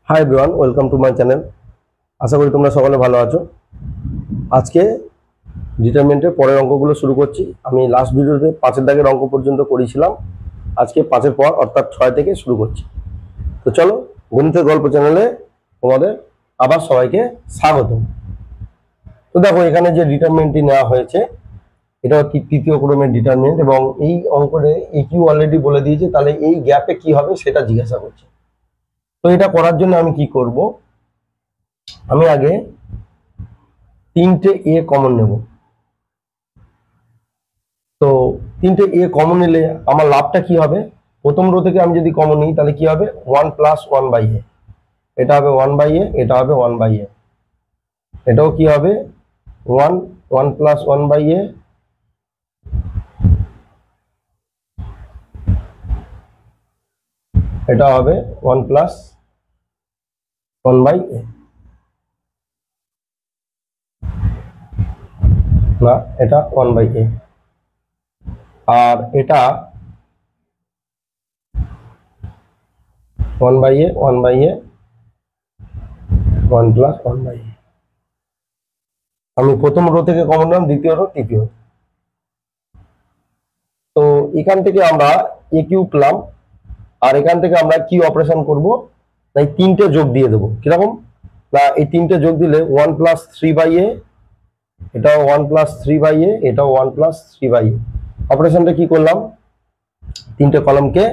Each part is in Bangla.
High everyone, welcome to my channel. আশা করি তোমরা সকলে ভালো আছো। আজকে ডিটারমিনেন্টের পরের অঙ্কগুলো শুরু করছি। আমি লাস্ট ভিডিওতে 5-এর দাগের অঙ্ক পর্যন্ত করেছিলাম। আজকে 5-এর পর অর্থাৎ 6 থেকে শুরু করছি। তো চলো, গণিতের গল্প চ্যানেলে তোমাদের আবার সবাইকে স্বাগত। তো দেখো, এখানে যে ডিটারমিনেন্টটি নেওয়া হয়েছে এটা হচ্ছে তৃতীয় ক্রমের ডিটারমিনেন্ট, এবং এই অঙ্কতে একিউ অলরেডি বলে দিয়েছে, তাহলে এই গ্যাপে কি হবে সেটা জিজ্ঞাসা করছে। তো এটা করার জন্য আমি কি করব, আমি আগে 3টে এ কমন নেব। তো 3টে এ কমন নিলে আমার লাভটা কি হবে, প্রথম রো থেকে আমি যদি কমন নিই তাহলে কি হবে 1 + 1/a, এটা হবে 1/a, এটা হবে 1/a, এটাও কি হবে 1 + 1/a, এটা হবে 1 + 1/a, না এটা 1/a, আর এটা 1/a 1/a 1 + 1/a। আমি প্রথম রো থেকে কমন নিলাম, দ্বিতীয় রো, তৃতীয়। তো এখান থেকে আমরা এ কিউ পেলাম, আর এখান থেকে আমরা কি অপারেশন করব, তাই 3টে যোগ দিয়ে দেবো। কিরকম না, এই 3টে যোগ দিলে 1 + 3/a, এটাও 1 + 3/a, এটাও 1 + 3/a। অপারেশনটা কি করলাম, 3টে কলমকে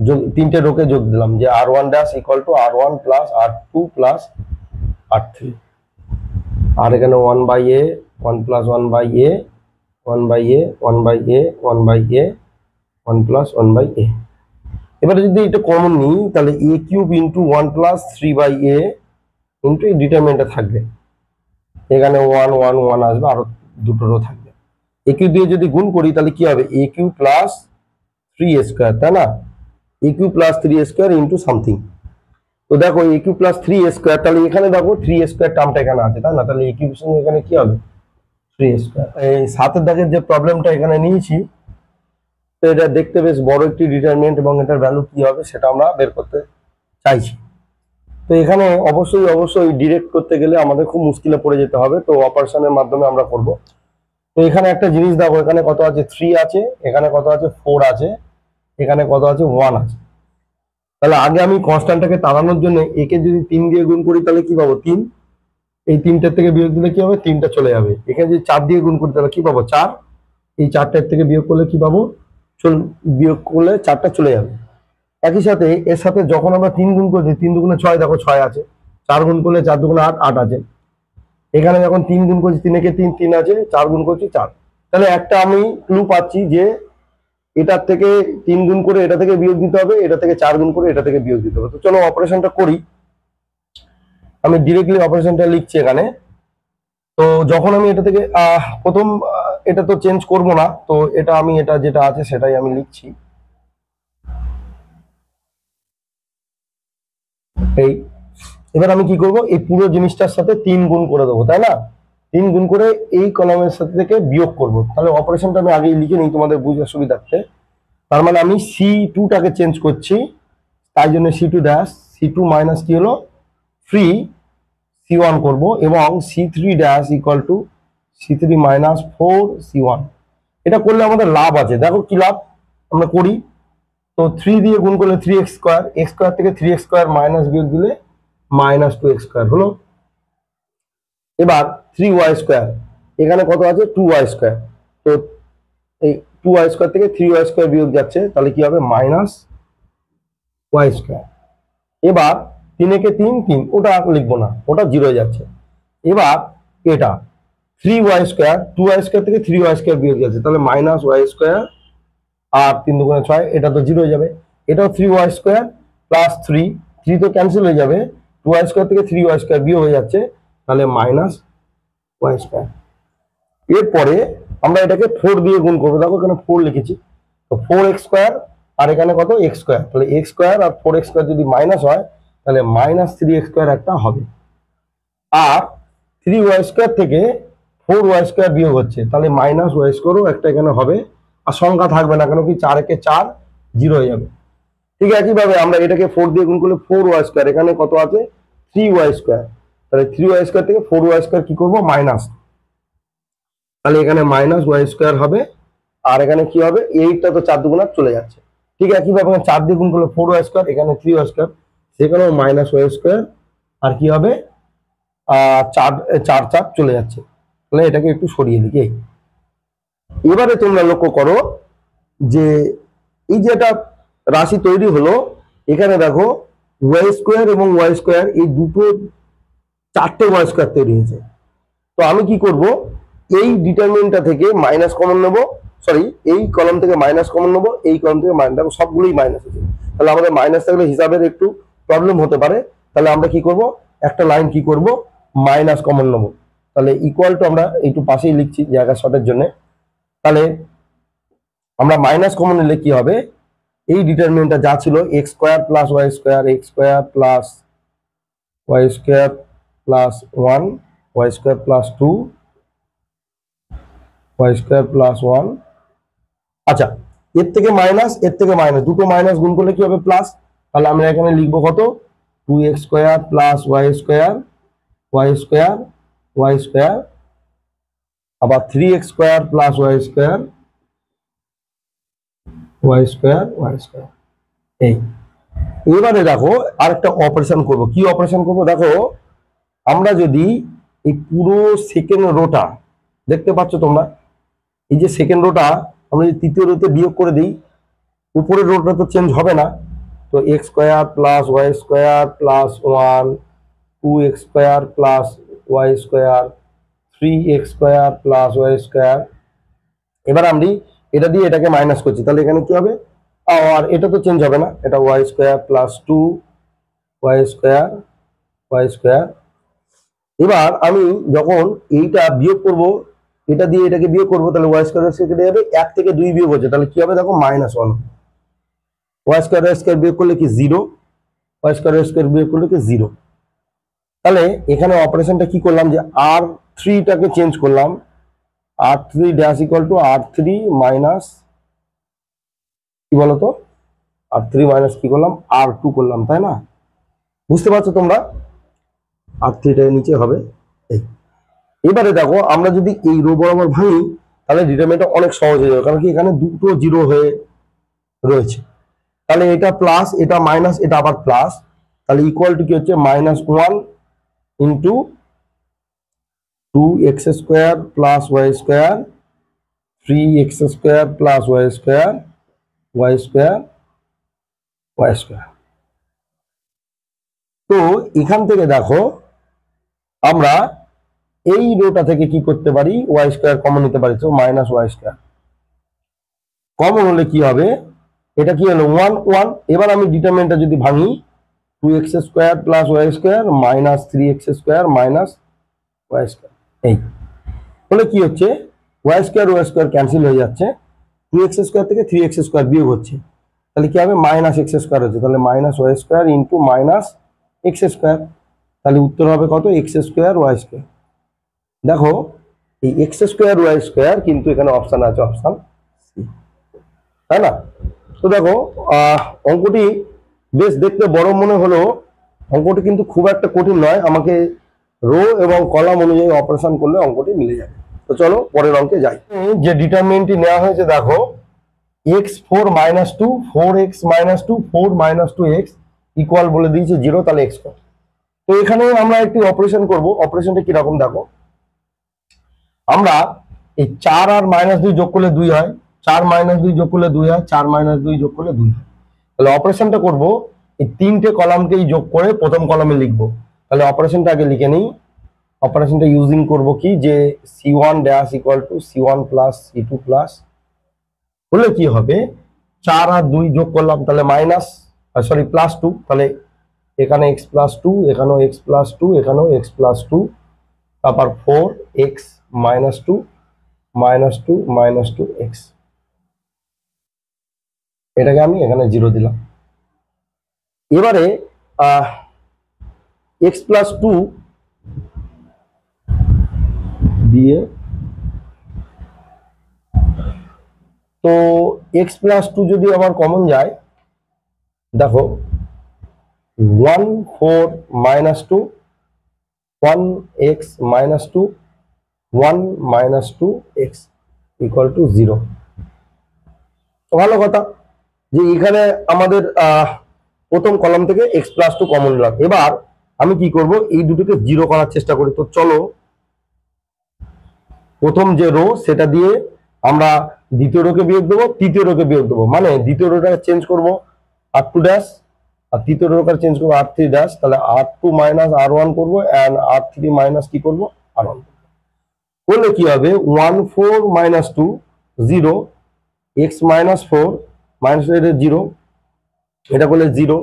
যোগ, 3টে রোকে যোগ দিলাম, যে r1' = r1 + r2 + r3, আর এখানে 1/a 1 + 1/a 1/a 1/a 1/a 1 + 1/a। এবারে যদি এটা কমন নিই তাহলে a³ × 1 + 3/a ইন্টু এই ডিটারমিনেন্টটা থাকবে, এখানে 1 1 1 আসবে, আরো দুটো রো থাকবে। a³ দিয়ে যদি গুণ করি তাহলে কি হবে, a³ + 3a², তাই না, a³ + 3a² ইন্টু সামথিং। তো দেখো a³ + 3a², তাহলে এখানে দেখো 3a² টার্মটা এখানে আছে, তাই না, তাহলে a³ এর সঙ্গে এখানে কি হবে 3a²। এই 7-এর দাগের যে প্রবলেমটা এখানে নিয়েছি, তো এটা দেখতে বেশ বড় একটি ডিটারমিনেন্ট, এবং এটার ভ্যালু কি হবে সেটা আমরা বের করতে চাইছি। তো এখানে অবশ্যই ডিরেক্ট করতে গেলে আমাদের খুব মুশকিলে পড়ে যেতে হবে, তো অপারেশনের মাধ্যমে আমরা করব। তো এখানে একটা জিনিস দেখো, এখানে কত আছে 3 আছে, এখানে কত আছে 4 আছে, এখানে কত আছে 1 আছে। তাহলে আগে আমি কনস্ট্যান্টটাকে তাড়ানোর জন্য একে যদি 3 দিয়ে গুণ করি তাহলে কি পাবো 3, এই 3টার থেকে বিয়োগ দিলে কি হবে 3টা চলে যাবে। এখানে যদি 4 দিয়ে গুণ করি তাহলে কি পাবো 4, এই 4টার থেকে বিয়োগ করলে কি পাবো, বিয়োগ করলে 4টা চলে যাবে। একই সাথে এর সাথে যখন আমরা 3 গুণ করছি, 3 দুগুণে 6, দেখো 6 আছে, 4 গুণ করলে 4 দুগুণে 8, 8 আছে। এখানে যখন 3 গুণ করছি, 3 একে 3, 3 আছে, 4 গুণ করছি 4। তাহলে একটা আমি ক্লু পাচ্ছি যে এটার থেকে 3 গুণ করে এটা থেকে বিয়োগ দিতে হবে, এটা থেকে 4 গুণ করে এটা থেকে বিয়োগ দিতে হবে। তো চলো অপারেশনটা করি, আমি ডিরেক্টলি অপারেশনটা লিখছি এখানে। তো যখন আমি এটা থেকে প্রথম এটা তো চেঞ্জ করব না, তো এটা আমি এটা যেটা আছে সেটাই আমি লিখছি। এই এবার আমি কি করব, এই পুরো জিনিসটার সাথে 3 গুণ করে দেবো, তাই না, 3 গুণ করে এই কলামের সাথে থেকে বিয়োগ করব। তাহলে অপারেশনটা আমি আগেই লিখে নিই তোমাদের বুঝার সুবিধার্থে। তার মানে আমি C2টাকে চেঞ্জ করছি, তাই জন্য C2 ড্যাশ, C2 মাইনাস কি হলো 3 C1 করব, এবং C3 dash = C3 minus 4 C1। এটা করলে আমাদের লাভ আছে, দেখো কি লাভ আমরা করি। তো 3 দিয়ে গুণ করলে 3x², x² থেকে 3x² মাইনাস বিয়োগ দিলে -2x² হলো। এবার 3y², এখানে কত আছে 2y², তো এই 2y² থেকে 3y² বিয়োগ যাচ্ছে, তাহলে কি হবে -y²। এবার 3 একে 3, 3, ওটা লিখবো না, ওটা 0 হয়ে যাচ্ছে। এবার এটা 3y², 2y² থেকে 3y² বিয়োগ যাচ্ছে, তাহলে -y², আর 3 দুগুণে 6, এটা তো 0 হয়ে যাবে। এটাও 3y² প্লাস 3, 3 তো ক্যান্সেল হয়ে যাবে, 2y² থেকে 3y² বিয়োগ হয়ে যাচ্ছে, তাহলে -y²। এরপরে আমরা এটাকে 4 দিয়ে গুণ করবো, দেখো এখানে 4 লিখেছি, তো 4x², আর এখানে কত x², তাহলে x² আর 4x² যদি মাইনাস হয় তাহলে -3x² একটা হবে। আর 3y² থেকে 4y² বিয়োগ হচ্ছে, তাহলে -y² একটা এখানে হবে, আর সংখ্যা থাকবে না, কেন কি 4 একে 4, 0 হয়ে যাবে। ঠিক একইভাবে আমরা এটাকে 4 দিয়ে গুণ করলে 4y², এখানে কত আছে 3y²। তাহলে 3y² থেকে 4y² কি করব, মাইনাস। তাহলে এখানে -y² হবে, আর এখানে কি হবে, 8টা তো 4 দুগুণ চলে যাচ্ছে। ঠিক আছে, একইভাবে 4 দিয়ে গুণ করলে 4y², এখানে 3y², সেখানেও -y², আর কি হবে 4 4 4 চলে যাচ্ছে। তাহলে এটাকে একটু সরিয়ে দিই। এবারে তোমরা লক্ষ্য করো যে এই যে একটা রাশি তৈরি হলো, এখানে দেখো y² এবং y² এই দুটো 4টে y² তৈরি হয়েছে। তো আমি কি করব, এই ডিটারমিনেন্টটা থেকে মাইনাস কমন নেব, সরি এই কলাম থেকে মাইনাস কমন নেব, এই কলাম থেকে মাইনাস, দেখো সবগুলোই মাইনাস আছে। তাহলে আমাদের মাইনাস থাকলে হিসাবের একটু প্রবলেম হতে পারে। তাহলে আমরা কি করব, একটা লাইন কি করব, মাইনাস কমন নেব। তাহলে ইকুয়াল টু আমরা একটু পাশেই লিখছি জায়গা শর্টের জন্য। তাহলে আমরা মাইনাস কমন নিলে কি হবে, এই ডিটারমিনেন্টটা যা ছিল x² + y², x² + y² + 1, y² + 2, y² + 1। আচ্ছা, এর থেকে মাইনাস, এর থেকে মাইনাস, দুটো মাইনাস গুণ করলে কি হবে, প্লাস। তাহলে আমরা এখানে লিখবো কত, 2x² + y², আবার 3x² + y²। এই এবারে দেখো আরেকটা অপারেশন করব। কি অপারেশন করব, দেখো আমরা যদি এই পুরো সেকেন্ড রোটা দেখতে পাচ্ছ তোমরা, এই যে সেকেন্ড রোটা আমরা যদি তৃতীয় রোতে বিয়োগ করে দিই, উপরের রোটা তো চেঞ্জ হবে না। তো x² + y² + 1, 2x² + y², 3x² + y²। এবার আমি এটা দিয়ে এটাকে মাইনাস করছি, তাহলে এখানে কি হবে, আর এটা তো চেঞ্জ হবে না, এটা y² + 2 y²। এবার আমি যখন এইটা বিয়োগ করব, এটা দিয়ে এটাকে বিয়োগ করবো, তাহলে y² কেটে যাবে, 1 থেকে 2 বিয়োগ হচ্ছে, তাহলে কি হবে দেখো, -1। y² বিয়োগ করলে কি 0, y² বিয়োগ করলে কি 0। তাহলে এখানে অপারেশনটা কি করলাম, যে r3টাকে চেঞ্জ করলাম, r3 ড্যাশ = r3 মাইনাস, কি বলতো, r3 মাইনাস কি করলাম, r2 করলাম, তাই না? বুঝতে পারছো তোমরা, r3টার নিচে হবে এই। এবারে দেখো আমরা যদি এই রো বরাবর ভাঙি, তাহলে ডিটারমিনেন্টটা অনেক সহজ হয়ে যাবে, কারণ কি এখানে দুটো জিরো হয়ে রয়েছে। তাহলে এটা প্লাস, এটা মাইনাস, এটা আবার প্লাস, তাহলে ইকুয়াল টু কি হচ্ছে, -1 into 2x² + y², 3x² + y²। তো এখান থেকে দেখো আমরা এই রোটা থেকে কি করতে পারি, y² কমন নিতে পারি, তো -y²। কমন হলে কি হবে, এটা কি হলো 1 1। এবার আমি ডিটারমিনেন্টটা যদি ভাঙি, 2x² + y² minus 3x² minus y²। এই বলে কি হচ্ছে, y² ক্যান্সেল হয়ে যাচ্ছে, 2x² থেকে 3x² বিয়োগ হচ্ছে, তাহলে কি হবে, -x² হচ্ছে, তাহলে -y² ইন্টু -x²। তাহলে উত্তর হবে কত, x² y²। দেখো এই x² y² কিন্তু এখানে অপশন আছে, অপশন সি, তাই না? তো দেখো অঙ্কটি বেশ দেখতে বড় মনে হলো, অঙ্কটি কিন্তু খুব একটা কঠিন নয়, আমাকে রো এবং কলাম অনুযায়ী অপারেশন করলে অঙ্কটি মিলে যাবে। তো চলো পরের অঙ্কে যাই। যে ডিটারমিনেন্টটি নেওয়া হয়েছে দেখো, x4 - 2, 4x - 2, 4 - 2x ইকুয়াল বলে দিয়েছে 0, তাহলে x কত। তো এখানে আমরা একটি অপারেশন করব। অপারেশনটা কিরকম দেখো, আমরা এই 4 আর -2 যোগ করলে 2 হয়, 4 - 2 যোগ করলে 2 হয়, 4 - 2 যোগ করলে 2 হয়। তাহলে অপারেশনটা করব, এই তিনটে কলামকেই যোগ করে প্রথম কলামে লিখব। তাহলে অপারেশনটা আগে লিখে নিই। অপারেশনটা ইউজিং করব কি, যে c1 dash = c1 + c2 plus হলে কি হবে, 4 আর 2 যোগ করলাম, তাহলে মাইনাস, সরি +2, তাহলে এখানে x + 2, এখানেও x + 2, এখানেও x + 2, তারপর 4x - 2 -2 -2x, এটাকে আমি এখানে 0 দিলাম। এবারে x + 2 দিয়ে, তো x + 2 যদি আবার কমন যায়, দেখো 1 4 - 2 1x minus 2 1 minus 2x equal to 0। ভালো কথা যে এখানে আমাদের প্রথম কলাম থেকে x প্লাস 2 কমন নিলাম। এবার আমি কি করব, এই দুটোকে জিরো করার চেষ্টা করি। তো চলো প্রথম যে রো সেটা দিয়ে আমরা দ্বিতীয় রোকে বিয়োগ দেবো, তৃতীয় রোকে বিয়োগ দেবো, মানে দ্বিতীয় রোটাকে চেঞ্জ করবো r2 ড্যাশ আর তৃতীয় রোটাকে চেঞ্জ করবো r3 ড্যাশ। তাহলে r2 মাইনাস r1 করবো এন্ড r3 মাইনাস কি করবো r1 করলে কি হবে 1 4 মাইনাস 2 0 x মাইনাস 4 মাইনাস এটা 0, এটা করলে 0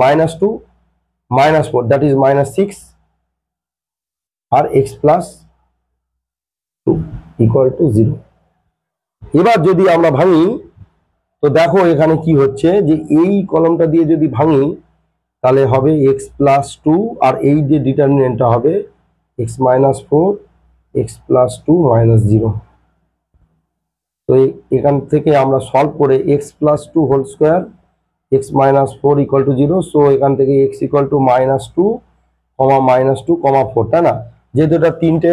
minus 2 minus 4 that is minus 6 আর x প্লাস 2 ইকুয়াল টু 0। এবার যদি আমরা ভাঙি তো দেখো এখানে কি হচ্ছে যে এই কলমটা দিয়ে যদি ভাঙি তাহলে হবে x প্লাস 2 আর এই যে ডিটারমিনেন্টটা হবে x minus 4 x plus 2 minus 0। তো এখান থেকে আমরা সলভ করে x plus 2 whole square x minus 4 equal to 0। So এখান থেকে x equal to minus 2 comma minus 2 comma 4, তাই না? যেহেতু এটা তিনটে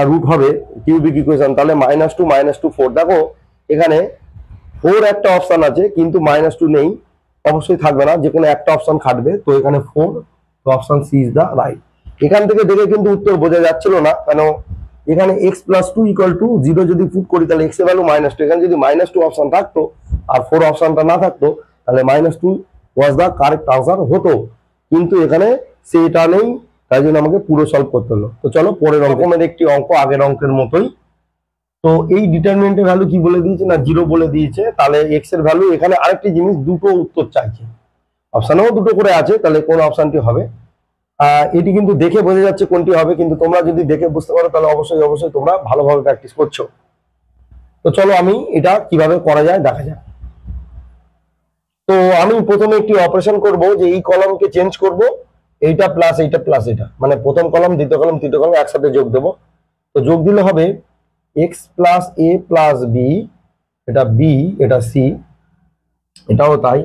রুট হবে কিউবিক ইকুয়েশন, তাহলে মাইনাস 2 মাইনাস 2 4। দেখো এখানে 4 একটা অপশন আছে কিন্তু মাইনাস 2 নেই, অবশ্যই থাকবে না, যে কোনো একটা অপশন খাটবে। তো এখানে 4, তো option C is the right. এখান থেকে দেখে কিন্তু উত্তর বোঝা যাচ্ছিল না, কেন এখানে x প্লাস 2 ইকুয়াল টু 0 যদি পুট করি তাহলে x এর ভ্যালু মাইনাস 2, এখানে যদি মাইনাস 2 অপশন থাকতো আর 4 অপশনটা না থাকতো তাহলে minus 2 was the correct answer হতো, কিন্তু এখানে সেটা নেই, তাই জন্য আমাকে পুরো সলভ করতে হলো। তো চলো পরের রকমের একটি অঙ্ক, আগের অঙ্কের মতোই। তো এই ডিটারমিনেন্টের ভ্যালু কি বলে দিয়েছে না 0 বলে দিয়েছে। তাহলে x এর ভ্যালু, এখানে আরেকটি জিনিস, দুটো উত্তর চাইছে, অপশনেও দুটো করে আছে, তাহলে কোন অপশনটি হবে এটি কিন্তু দেখে বোঝা যাচ্ছে কোনটি হবে, কিন্তু তোমরা যদি দেখে বুঝতে পারো তাহলে অবশ্যই অবশ্যই তোমরা ভালোভাবে প্র্যাকটিস করছো। তো চলো আমি এটা কিভাবে করা যায় দেখা যাক। তো আমি প্রথমে একটি অপারেশন করব যে এই কলামকে চেঞ্জ করব, এইটা প্লাস এইটা প্লাস এটা, মানে প্রথম কলাম দ্বিতীয় কলাম তৃতীয় কলাম একসাথে যোগ দেবো। তো যোগ দিলে হবে x plus a plus b, এটা b এটা c, এটাও তাই,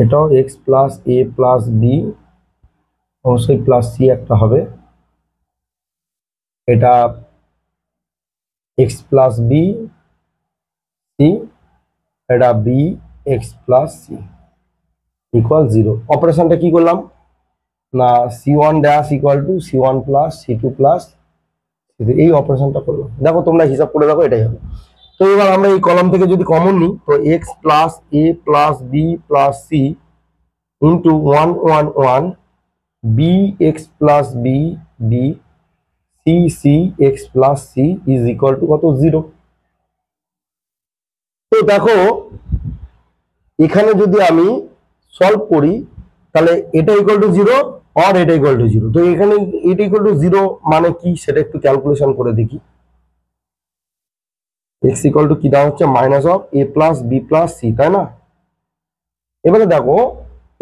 এটাও x plus a plus b, অবশ্যই প্লাস c একটা হবে, এটা x প্লাস b c, এটা b x plus c equal 0। অপারেশনটা কি করলাম না c1 dash equal to c1 plus c2 plus এই অপারেশনটা করলাম। দেখো তোমরা হিসাব করে দেখো এটাই হবে। তো এবার আমরা এই কলাম থেকে যদি কমন নিই তো x plus a plus b plus c into 1 1 1 b x plus b b c c x plus c is equal to কত 0। তো দেখো এখানে যদি আমি সলভ করি তাহলে এটা ইকুয়াল টু 0 আর এটা ইকুয়াল টু 0। তো এখানে এটা ইকুয়াল টু 0 মানে কি সেটা একটু ক্যালকুলেশন করে দেখি। x ইকুয়াল টু কি দেওয়া হচ্ছে minus of a plus b plus c, তাই না? এবারে দেখো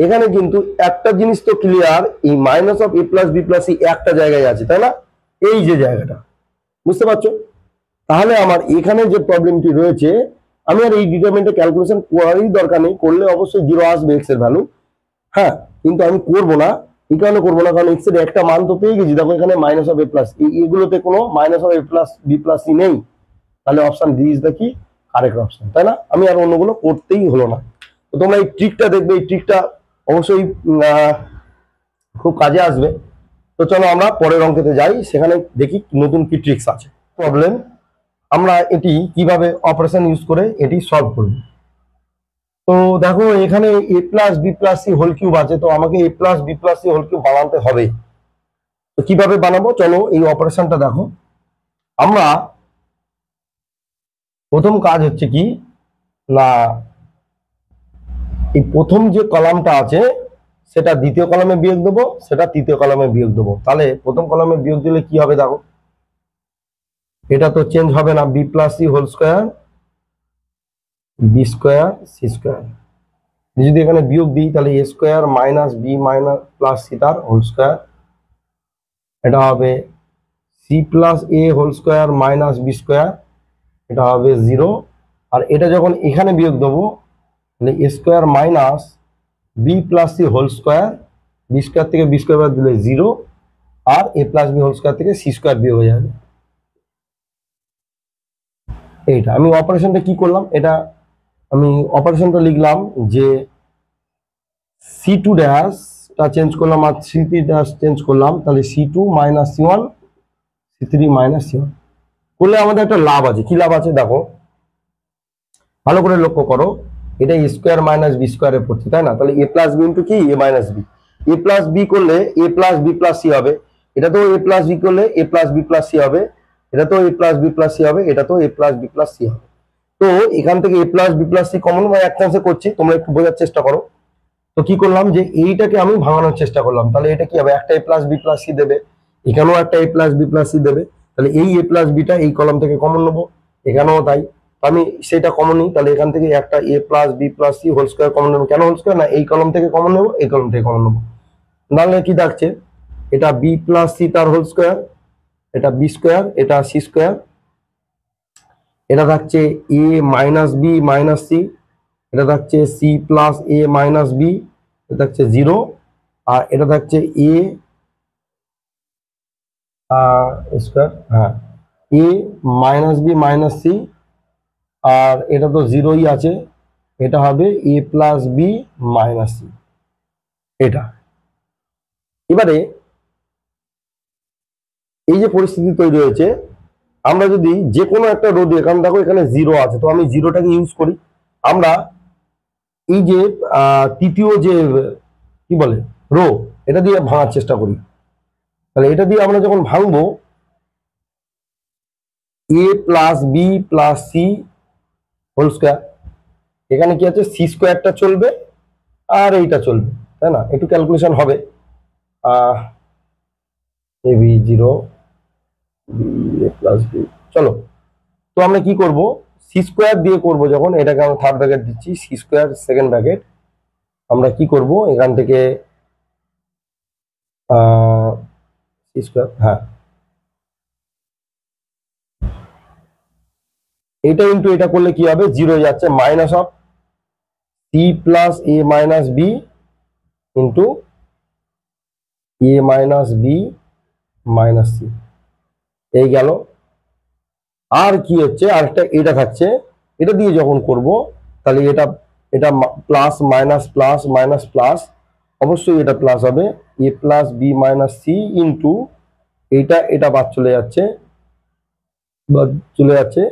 এখানে কিন্তু একটা জিনিস তো ক্লিয়ার, এই minus of a plus b plus c একটা জায়গায় আছে, তাই না? এই যে জায়গাটা, বুঝতে পারছো? তাহলে আমার এখানে যে প্রবলেমটি রয়েছে, আমি আর এই ডিটারমিনেন্টে ক্যালকুলেশন করারই দরকার নেই, করলে অবশ্যই 0 আসবে x এর ভ্যালু, হ্যাঁ, কিন্তু আমি করব না। এই কারণে করবো না কারণ x এর একটা মান তো পেয়ে গেছি। দেখো এখানে মাইনাস অফ a প্লাস, এগুলোতে কোনো minus of a plus b plus c নেই, তাহলে অপশন ডি ইজ দ্য কি কারেক্ট অপশন, তাই না? আমি আর অন্যগুলো করতেই হলো না। তো তোমরা এই ট্রিকটা দেখবে, এই ট্রিকটা অবশ্যই খুব কাজে আসবে। তো চলো আমরা পরের অঙ্কেতে যাই, সেখানে দেখি নতুন কি ট্রিক্স আছে। প্রবলেম আমরা এটি কিভাবে অপারেশন ইউজ করে এটি সলভ করব। তো দেখো এখানে a plus B plus C whole cube আছে, তো আমাকে a plus B plus C whole cube বানাতে হবে। তো কিভাবে বানাবো চলো এই অপারেশনটা দেখো। আমরা প্রথম কাজ হচ্ছে কি না এই প্রথম যে কলামটা আছে সেটা দ্বিতীয় কলামে বিয়োগ দেবো, সেটা তৃতীয় কলামে বিয়োগ দেবো। তাহলে প্রথম কলামে বিয়োগ দিলে কি হবে দেখো, এটা তো চেঞ্জ হবে না, B plus C whole square B square C square. যদি এখানে বিয়োগ দিই তাহলে A square minus B minus plus C তার হোল স্কোয়ার, এটা হবে C plus A whole square minus B square, এটা হবে 0। আর এটা যখন এখানে বিয়োগ দেবো তাহলে A square minus B plus C whole square B square থেকে বি স্কোয়ার বাদ দিলে 0, আর A plus B whole square থেকে সি স্কোয়ার বিয়োগ হয়ে যাবে। এইটা আমি অপারেশনটা কি করলাম, এটা আমি অপারেশনটা লিখলাম যে C2 ড্যাশটা চেঞ্জ করলাম আর C3 ড্যাশ চেঞ্জ করলাম, তাহলে C2 minus C1 C3 minus C1 করলে আমাদের একটা লাভ আছে। কি লাভ আছে দেখো, ভালো করে লক্ষ্য করো, এটা এ স্কোয়ার মাইনাস বি স্কোয়ারে পড়ছে, তাই না? তাহলে এ প্লাস বি ইন্টু কি A minus B, A plus B করলে A plus B plus C হবে, এটা তো এ প্লাস বি করলে A plus B plus C হবে, এটা তো A plus B plus C হবে, এটা তো A plus B plus C হবে। তো এখান থেকে A plus B plus C common এক চান্সে করছি, তোমরা একটু বোঝার চেষ্টা করো। তো কি করলাম যে এইটাকে আমি ভাঙানোর চেষ্টা করলাম, তাহলে এটা কি হবে, একটা A plus B plus C দেবে, এখানেও একটা A plus B plus C দেবে, তাহলে এই এ প্লাস বিটা এই কলাম থেকে কমন নেবো, এখানেও তাই। আমি সেটা কমন নিই, তাহলে এখান থেকে একটা A plus B plus C whole square common নেবো। কেন হোল স্কোয়ার, না এই কলম থেকে কমন নেবো, এই কলম থেকে কমন নেবো। নাহলে কি থাকছে, এটা বি প্লাস সি তার হোল স্কোয়ার, এটা বি স্কোয়ার, এটা সি স্কোয়ার, এটা থাকছে এ মাইনাস বি মাইনাস সি, এটা থাকছে C plus A minus B, এটা থাকছে 0, আর এটা থাকছে এ স্কোয়ার, হ্যাঁ এ মাইনাস বি মাইনাস সি, আর এটা তো 0ই আছে, এটা হবে A plus B minus C. এটা এবারে এই যে পরিস্থিতি তৈরি হয়েছে, আমরা যদি যে কোনো একটা রোধে, এখানে দেখো এখানে 0 আছে, তো আমি 0টাকে ইউজ করি। আমরা এই যে তৃতীয় যে কি বলে রো, এটা দিয়ে ভাঙার চেষ্টা করি। তাহলে এটা দিয়ে আমরা যখন ভাঙবো, A plus B plus C whole square, এখানে কি আছে সি স্কোয়ারটা চলবে আর এইটা চলবে, তাই না? একটু ক্যালকুলেশন হবে, A B 0 B A plus B, চলো। তো আমরা কি করব, সি স্কোয়ার দিয়ে করব যখন, এটাকে আমরা থার্ড ব্র্যাকেট দিচ্ছি, সি স্কোয়ার সেকেন্ড ব্র্যাকেট, আমরা কি করব এখান থেকে সি স্কোয়ার, হ্যাঁ এটা ইন্টু এটা করলে কি হবে, 0 যাচ্ছে, minus of C plus A minus B into A minus B minus C, এই গেল। আর কি হচ্ছে, আরেকটা এটা থাকছে, এটা দিয়ে যখন করব, তাহলে এটা এটা plus minus plus minus plus, অবশ্যই এটা প্লাস হবে, A plus B minus C into এটা, এটা বাদ চলে যাচ্ছে, বাদ চলে যাচ্ছে,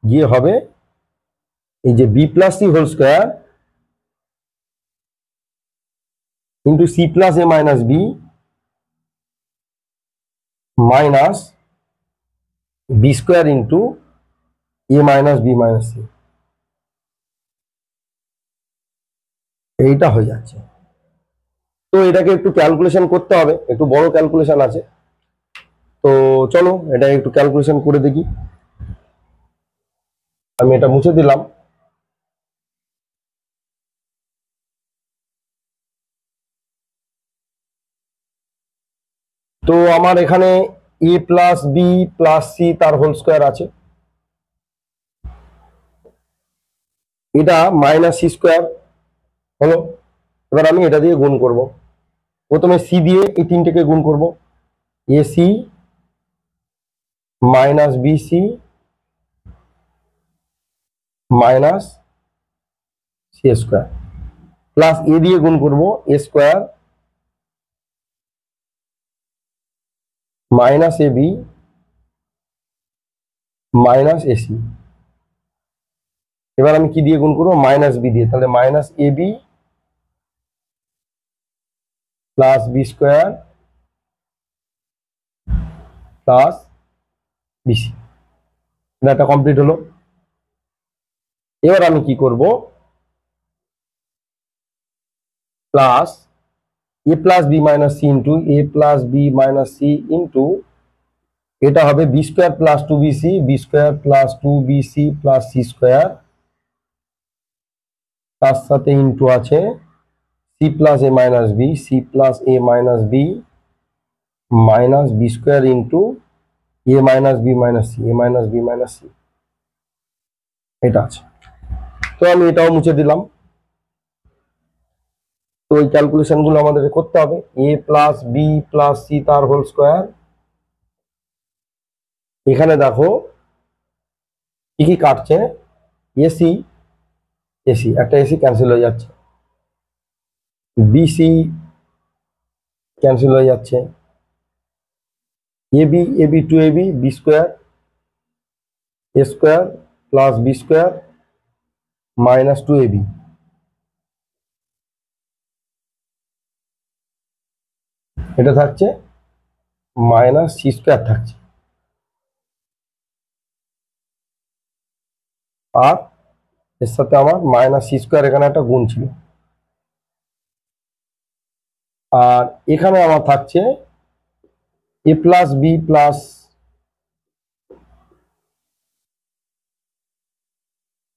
গিয়ে হবে এই যে B plus C whole square into C plus A minus B minus B square into A minus B minus C, এইটা হয়ে যাচ্ছে। তো এটাকে একটু ক্যালকুলেশন করতে হবে, একটু বড় ক্যালকুলেশন আছে, তো চলো এটা একটু ক্যালকুলেশন করে দেখি। আমি এটা মুছে দিলাম। তো আমার এখানে এ প্লাস বি প্লাস সি তার হোল স্কোয়ার আছে, এটা মাইনাস সি স্কোয়ার হলো। এবার আমি এটা দিয়ে গুণ করব, প্রথমে সি দিয়ে এই তিনটেকে গুণ করব, A C minus B C minus C square, plus A দিয়ে গুণ করব, A square minus A B minus AC. এবার আমি কি দিয়ে গুণ করবো, মাইনাস বি দিয়ে, তাহলে minus A B plus B square plus BC, এটা কমপ্লিট হলো। এবার আমি কি করব, plus A plus B minus C into A plus B minus C into এটা হবে B square plus two BC, B square plus two BC plus C square, তার সাথে ইন্টু আছে C plus A minus B, C plus A minus B minus B square into A minus B minus C, A minus B minus C, এটা আছে। তো আমি এটাও মুছে দিলাম। তো ওই ক্যালকুলেশনগুলো আমাদের করতে হবে। A plus B plus C তার হোল স্কোয়ার। এখানে দেখো কি কি কাটছে, এসি এসি, একটা এসি ক্যান্সেল হয়ে যাচ্ছে, বিসি ক্যান্সেল হয়ে যাচ্ছে, AB AB two AB, B square A square plus B square minus two AB. এটা থাকছে মাইনাস সি স্কোয়ার থাকছে, আর এর সাথে আমার মাইনাস সি স্কোয়ার এখানে একটা গুণ ছিল, আর এখানে আমার থাকছে এ প্লাস বি প্লাস,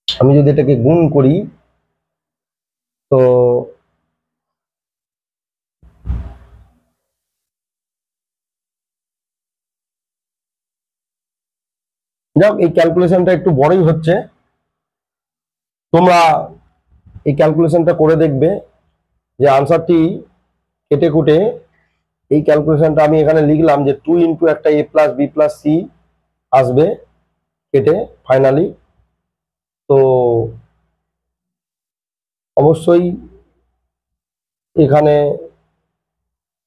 আমি যদি এটাকে গুণ করি তো যাক, এই ক্যালকুলেশনটা একটু বড়ই হচ্ছে, তোমরা এই ক্যালকুলেশনটা করে দেখবে যে আনসারটি কেটে কুটে এই ক্যালকুলেশনটা আমি এখানে লিখলাম যে 2 ইন্টু একটা A plus B plus C আসবে কেটে ফাইনালি। তো অবশ্যই এখানে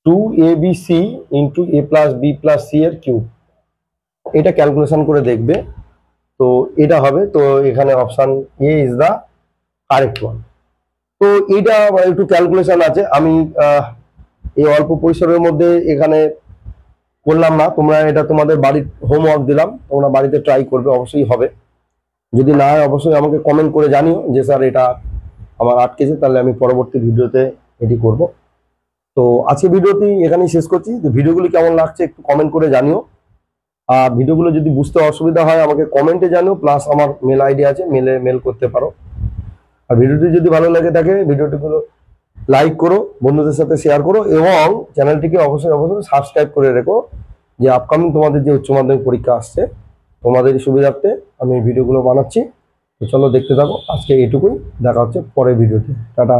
2abc into A plus B plus C এর কিউব, এটা ক্যালকুলেশন করে দেখবে, তো এটা হবে। তো এখানে option A is the correct one. তো এটা একটু ক্যালকুলেশন আছে, আমি এই অল্প পরিসরের মধ্যে এখানে করলাম না, তোমরা এটা তোমাদের বাড়ির হোমওয়ার্ক দিলাম, তোমরা বাড়িতে ট্রাই করবে, অবশ্যই হবে। যদি না হয় অবশ্যই আমাকে কমেন্ট করে জানিও যে স্যার এটা আমার আটকেছে, তাহলে আমি পরবর্তী ভিডিওতে এটি করব। তো আজকে ভিডিওটি এখানেই শেষ করছি। তো ভিডিওগুলি কেমন লাগছে একটু কমেন্ট করে জানিও, আর ভিডিওগুলো যদি বুঝতে অসুবিধা হয় আমাকে কমেন্টে জানিও, প্লাস আমার মেল আইডি আছে, মেল করতে পারো। আর ভিডিওটি যদি ভালো লাগে থাকে ভিডিওটিগুলো লাইক করো, বন্ধুদের সাথে শেয়ার করো, এবং চ্যানেলটিকে অবশ্যই সাবস্ক্রাইব করে রেখো, যে আপকামিং তোমাদের যে উচ্চ মাধ্যমিক পরীক্ষা আসছে তোমাদের সুবিধার্থে আমি এই ভিডিওগুলো বানাচ্ছি। তো চলো দেখতে থাকো, আজকে এইটুকুই, দেখা হচ্ছে পরের ভিডিওতে, টাটা।